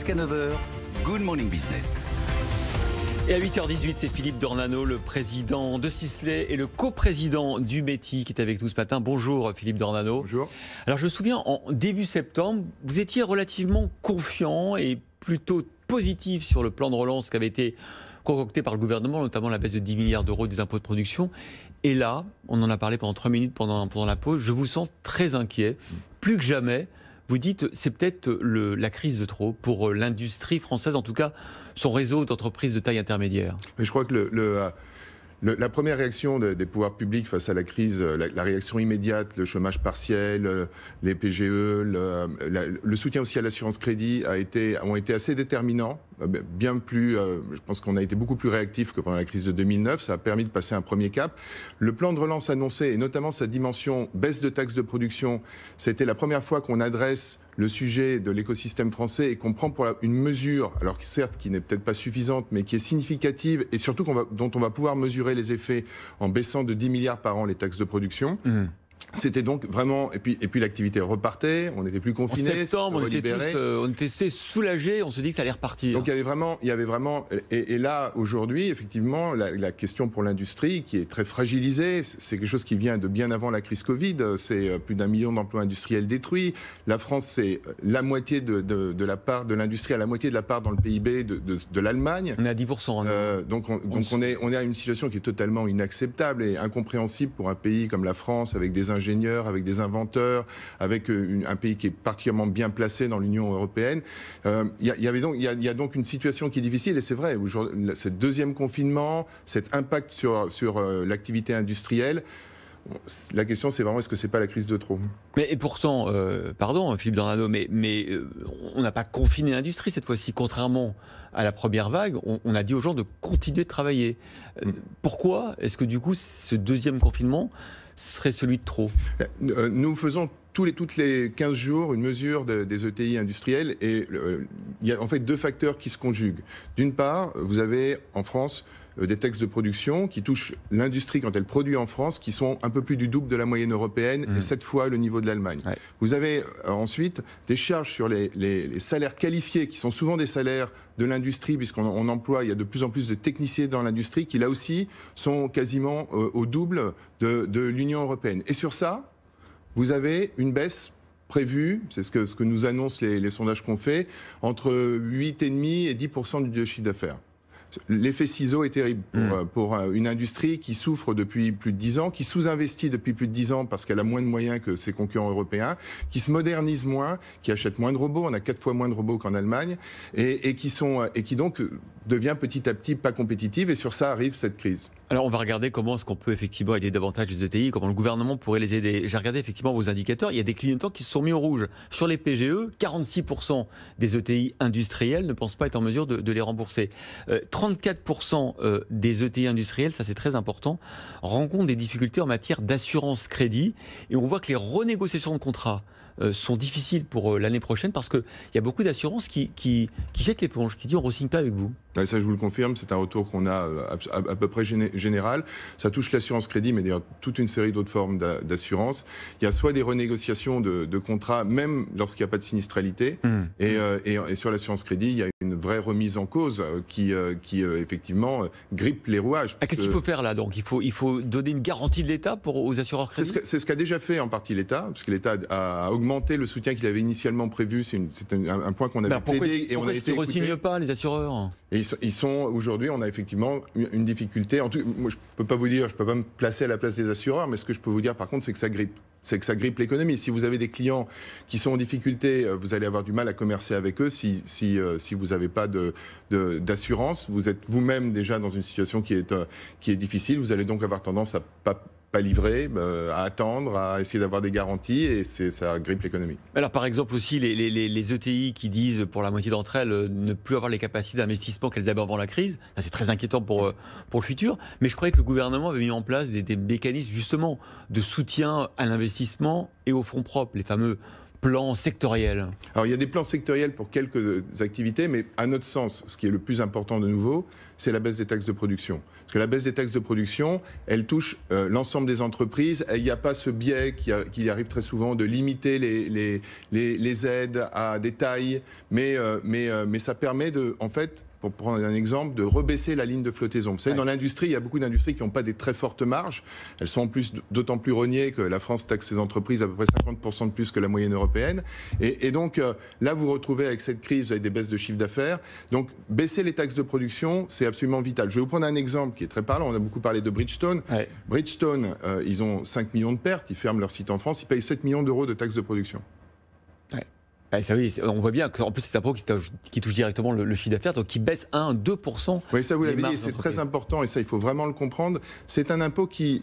Jusqu'à 9h, Good Morning Business. Et à 8h18, c'est Philippe Dornano, le président de Sisley et le coprésident du METI qui est avec nous ce matin. Bonjour Philippe Dornano. Bonjour. Alors je me souviens, en début septembre, vous étiez relativement confiant et plutôt positif sur le plan de relance qui avait été concocté par le gouvernement, notamment la baisse de 10 milliards d'euros des impôts de production. Et là, on en a parlé pendant 3 minutes pendant la pause, je vous sens très inquiet, plus que jamais. Vous dites c'est peut-être la crise de trop pour l'industrie française, en tout cas son réseau d'entreprises de taille intermédiaire. Mais je crois que la première réaction des pouvoirs publics face à la crise, la réaction immédiate, le chômage partiel, les PGE, le soutien aussi à l'assurance crédit ont été assez déterminants. Bien plus, je pense qu'on a été beaucoup plus réactifs que pendant la crise de 2009. Ça a permis de passer un premier cap. Le plan de relance annoncé, et notamment sa dimension baisse de taxes de production, c'était la première fois qu'on adresse le sujet de l'écosystème français et qu'on prend pour une mesure, alors certes qui n'est peut-être pas suffisante, mais qui est significative et surtout dont on va pouvoir mesurer les effets en baissant de 10 milliards par an les taxes de production. C'était donc vraiment, et puis l'activité repartait, on était plus confinés. En septembre, on était soulagés, on se dit que ça allait repartir. Donc il y avait vraiment, et là aujourd'hui, effectivement, la question pour l'industrie qui est très fragilisée, c'est quelque chose qui vient de bien avant la crise Covid. C'est plus d'1 million d'emplois industriels détruits. La France, c'est la moitié de la part de l'industrie, à la moitié de la part dans le PIB de l'Allemagne. On est à 10%. Donc on est à une situation qui est totalement inacceptable et incompréhensible pour un pays comme la France, avec des ingénieurs, avec des inventeurs, avec un pays qui est particulièrement bien placé dans l'Union européenne. Il y a donc une situation qui est difficile, et c'est vrai, ce deuxième confinement, cet impact sur l'activité industrielle, la question c'est vraiment est-ce que c'est pas la crise de trop ? Mais et pourtant, pardon Philippe Dornano, mais on n'a pas confiné l'industrie cette fois-ci, contrairement à la première vague, on a dit aux gens de continuer de travailler. Pourquoi est-ce que du coup ce deuxième confinement serait celui de trop ? Nous faisons toutes les 15 jours une mesure des ETI industriels et il y a en fait deux facteurs qui se conjuguent. D'une part, vous avez en France des taxes de production qui touchent l'industrie quand elle produit en France, qui sont un peu plus du double de la moyenne européenne et 7 fois le niveau de l'Allemagne. Ouais. Vous avez ensuite des charges sur les salaires qualifiés, qui sont souvent des salaires de l'industrie, puisqu'on emploie, il y a de plus en plus de techniciens dans l'industrie, qui là aussi sont quasiment au double de l'Union européenne. Et sur ça, vous avez une baisse prévue, c'est ce que nous annoncent les sondages qu'on fait, entre 8,5 et 10% du chiffre d'affaires. L'effet ciseau est terrible pour une industrie qui souffre depuis plus de 10 ans, qui sous-investit depuis plus de 10 ans parce qu'elle a moins de moyens que ses concurrents européens, qui se modernise moins, qui achète moins de robots, on a 4 fois moins de robots qu'en Allemagne, et qui donc devient petit à petit pas compétitive, et sur ça arrive cette crise. Alors on va regarder comment est-ce qu'on peut effectivement aider davantage les ETI, comment le gouvernement pourrait les aider. J'ai regardé effectivement vos indicateurs, il y a des clignotants qui se sont mis au rouge. Sur les PGE, 46% des ETI industriels ne pensent pas être en mesure de les rembourser. 34% des ETI industriels, ça c'est très important, rencontrent des difficultés en matière d'assurance crédit, et on voit que les renégociations de contrats sont difficiles pour l'année prochaine parce qu'il y a beaucoup d'assurances qui jettent l'éponge, qui disent on ne re-signe pas avec vous. Ça, je vous le confirme, c'est un retour qu'on a à peu près général. Ça touche l'assurance crédit, mais d'ailleurs toute une série d'autres formes d'assurance. Il y a soit des renégociations de contrats, même lorsqu'il n'y a pas de sinistralité, et sur l'assurance crédit, il y a une vraie remise en cause qui effectivement grippe les rouages. Qu'est-ce qu'il faut faire là donc ? Il faut donner une garantie de l'État aux assureurs crédit ? C'est ce qu'a déjà fait en partie l'État, parce que l'État a augmenté le soutien qu'il avait initialement prévu. C'est un point qu'on avait plaidé et on a été écouté. Pourquoi est-ce qu'ils ne re-signent pas les assureurs ? Et ils sont aujourd'hui, on a effectivement une difficulté. Moi, je peux pas me placer à la place des assureurs, mais ce que je peux vous dire par contre, c'est que ça grippe. C'est que ça grippe l'économie. Si vous avez des clients qui sont en difficulté, vous allez avoir du mal à commercer avec eux. Si vous n'avez pas d'assurance, vous êtes vous-même déjà dans une situation qui est difficile. Vous allez donc avoir tendance à pas livrer, à attendre, à essayer d'avoir des garanties, et ça grippe l'économie. Alors par exemple aussi les ETI qui disent pour la moitié d'entre elles ne plus avoir les capacités d'investissement qu'elles avaient avant la crise, ça c'est très inquiétant pour le futur, mais je croyais que le gouvernement avait mis en place des mécanismes justement de soutien à l'investissement et aux fonds propres, les fameux plans sectoriels. Alors il y a des plans sectoriels pour quelques activités, mais à notre sens, ce qui est le plus important de nouveau, c'est la baisse des taxes de production. Parce que la baisse des taxes de production, elle touche l'ensemble des entreprises. Il n'y a pas ce biais qui arrive très souvent de limiter les aides à des tailles, mais ça permet de, en fait, pour prendre un exemple, de rebaisser la ligne de flottaison. Vous savez, dans l'industrie, il y a beaucoup d'industries qui n'ont pas des très fortes marges. Elles sont en plus d'autant plus rognées que la France taxe ses entreprises à peu près 50% de plus que la moyenne européenne. Et donc, là, vous vous retrouvez avec cette crise, vous avez des baisses de chiffre d'affaires. Donc, baisser les taxes de production, c'est absolument vital. Je vais vous prendre un exemple qui est très parlant. On a beaucoup parlé de Bridgestone. Ouais. Bridgestone, ils ont 5 millions de pertes, ils ferment leur site en France, ils payent 7 millions d'euros de taxes de production. Ah, ça, oui, on voit bien qu'en plus c'est un impôt qui touche directement le chiffre d'affaires, donc qui baisse 1-2%. Oui, ça vous l'avez dit, c'est très important et ça il faut vraiment le comprendre. C'est un impôt qui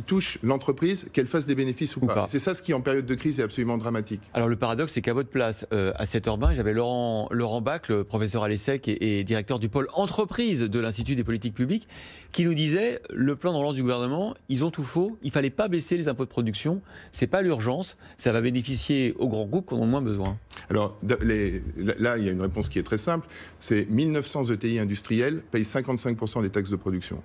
touche l'entreprise, qu'elle fasse des bénéfices ou pas. C'est ça ce qui en période de crise est absolument dramatique. Alors le paradoxe, c'est qu'à votre place, à 7h20, j'avais Laurent Bach, le professeur à l'ESSEC et directeur du pôle entreprise de l'Institut des politiques publiques, qui nous disait le plan de relance du gouvernement, ils ont tout faux, il fallait pas baisser les impôts de production, c'est pas l'urgence, ça va bénéficier aux grands groupes qui en ont moins besoin. Alors là, il y a une réponse qui est très simple, c'est 1900 ETI industriels payent 55% des taxes de production.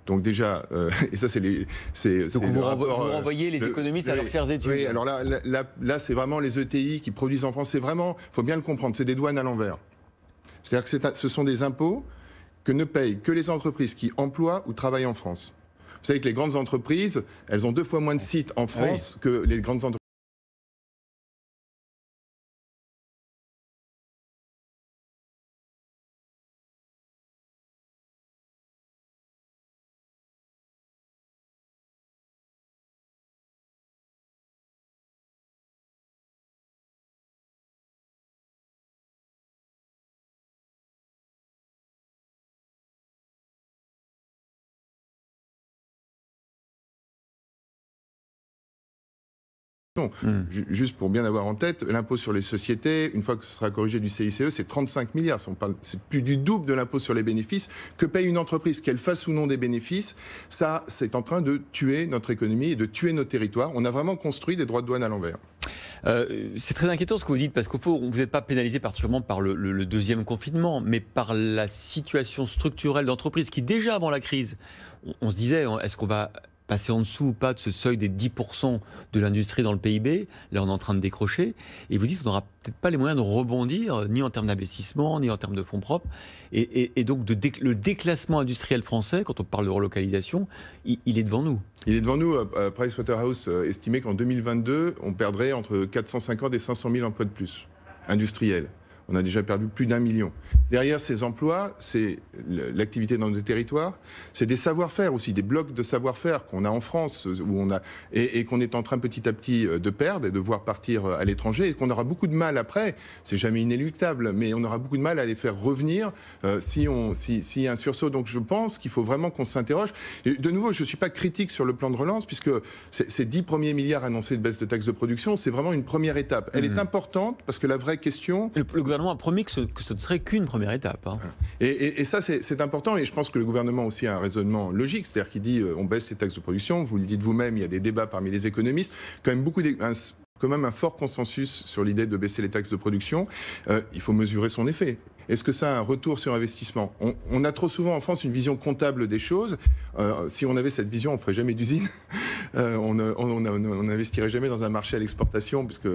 Donc déjà, et ça c'est donc vous renvoyez les économistes à leurs chères études. Oui, alors là c'est vraiment les ETI qui produisent en France, c'est vraiment, il faut bien le comprendre, c'est des douanes à l'envers. C'est-à-dire que ce sont des impôts que ne payent que les entreprises qui emploient ou travaillent en France. Vous savez que les grandes entreprises, elles ont 2 fois moins de sites en France que les grandes entreprises. Juste pour bien avoir en tête, l'impôt sur les sociétés, une fois que ce sera corrigé du CICE, c'est 35 milliards. C'est plus du double de l'impôt sur les bénéfices que paye une entreprise, qu'elle fasse ou non des bénéfices. Ça, c'est en train de tuer notre économie et de tuer nos territoires. On a vraiment construit des droits de douane à l'envers. C'est très inquiétant ce que vous dites, parce qu'au fond, vous n'êtes pas pénalisé particulièrement par le deuxième confinement, mais par la situation structurelle d'entreprise qui, déjà avant la crise, on se disait, est-ce qu'on va passer en dessous ou pas de ce seuil des 10% de l'industrie dans le PIB. Là, on est en train de décrocher. Et vous dites qu'on n'aura peut-être pas les moyens de rebondir, ni en termes d'investissement, ni en termes de fonds propres. Et donc, le déclassement industriel français, quand on parle de relocalisation, il est devant nous. Il est devant nous. Pricewaterhouse estimait qu'en 2022, on perdrait entre 450 et 500 000 emplois de plus, industriels. On a déjà perdu plus d'1 million. Derrière ces emplois, c'est l'activité dans nos territoires, c'est des savoir-faire aussi, des blocs de savoir-faire qu'on a en France où on a, et qu'on est en train petit à petit de perdre et de voir partir à l'étranger et qu'on aura beaucoup de mal après, c'est jamais inéluctable, mais on aura beaucoup de mal à les faire revenir s'il y a un sursaut. Donc je pense qu'il faut vraiment qu'on s'interroge. Et de nouveau, je ne suis pas critique sur le plan de relance puisque ces 10 premiers milliards annoncés de baisse de taxes de production, c'est vraiment une première étape. Elle est importante parce que la vraie question... Le gouvernement a promis que ce ne serait qu'une première étape. Hein. Et ça, c'est important. Et je pense que le gouvernement aussi a un raisonnement logique. C'est-à-dire qu'il dit on baisse les taxes de production. Vous le dites vous-même, il y a des débats parmi les économistes. Quand même un fort consensus sur l'idée de baisser les taxes de production. Il faut mesurer son effet. Est-ce que ça a un retour sur investissement ? On a trop souvent en France une vision comptable des choses. Si on avait cette vision, on ne ferait jamais d'usine. On n'investirait jamais dans un marché à l'exportation, puisque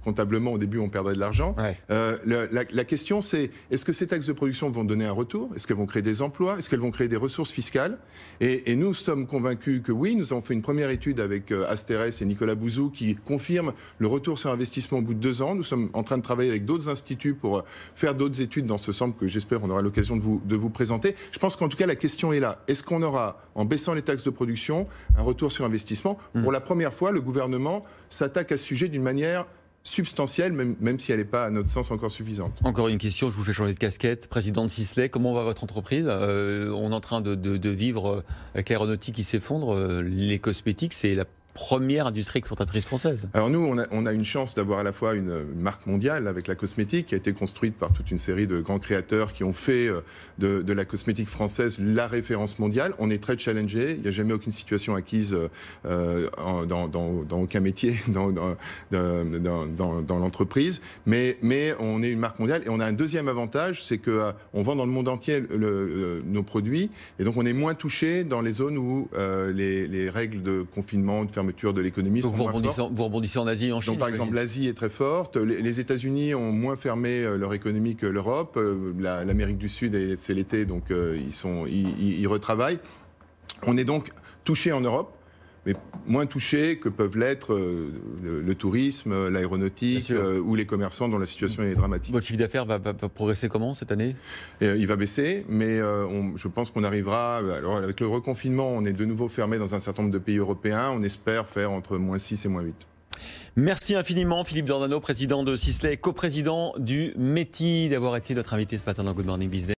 comptablement, au début, on perdrait de l'argent. Ouais. La question, c'est est-ce que ces taxes de production vont donner un retour ? Est-ce qu'elles vont créer des emplois ? Est-ce qu'elles vont créer des ressources fiscales ? Et nous sommes convaincus que oui. Nous avons fait une première étude avec Asterès et Nicolas Bouzou qui confirme le retour sur investissement au bout de 2 ans. Nous sommes en train de travailler avec d'autres instituts pour faire d'autres études dans ce sens que j'espère on aura l'occasion de vous présenter. Je pense qu'en tout cas la question est là. Est-ce qu'on aura, en baissant les taxes de production, un retour sur investissement ? Pour la première fois, le gouvernement s'attaque à ce sujet d'une manière substantielle, même si elle n'est pas à notre sens encore suffisante. Encore une question, je vous fais changer de casquette. Président de Sisley, comment va votre entreprise ? On est en train de vivre avec l'aéronautique qui s'effondre. Les cosmétiques, c'est la première industrie exportatrice française. Alors nous, on a une chance d'avoir à la fois une marque mondiale avec la cosmétique qui a été construite par toute une série de grands créateurs qui ont fait de la cosmétique française la référence mondiale. On est très challengé, il n'y a jamais aucune situation acquise dans aucun métier, dans l'entreprise, mais on est une marque mondiale et on a un deuxième avantage, c'est que on vend dans le monde entier nos produits et donc on est moins touché dans les zones où les règles de confinement, de fermeture de l'économie sont moins fortes. Vous rebondissez en Asie et en Chine. Donc, par exemple, l'Asie est très forte. Les États-Unis ont moins fermé leur économie que l'Europe. L'Amérique du Sud, c'est l'été, donc ils retravaillent. On est donc touché en Europe, mais moins touché que peuvent l'être le tourisme, l'aéronautique ou les commerçants dont la situation est dramatique. Votre chiffre d'affaires va progresser comment cette année ? Il va baisser, mais je pense qu'on arrivera... Alors, avec le reconfinement, on est de nouveau fermé dans un certain nombre de pays européens. On espère faire entre -6 et -8. Merci infiniment Philippe Giordano, président de Sisley, coprésident du METI, d'avoir été notre invité ce matin dans Good Morning Business.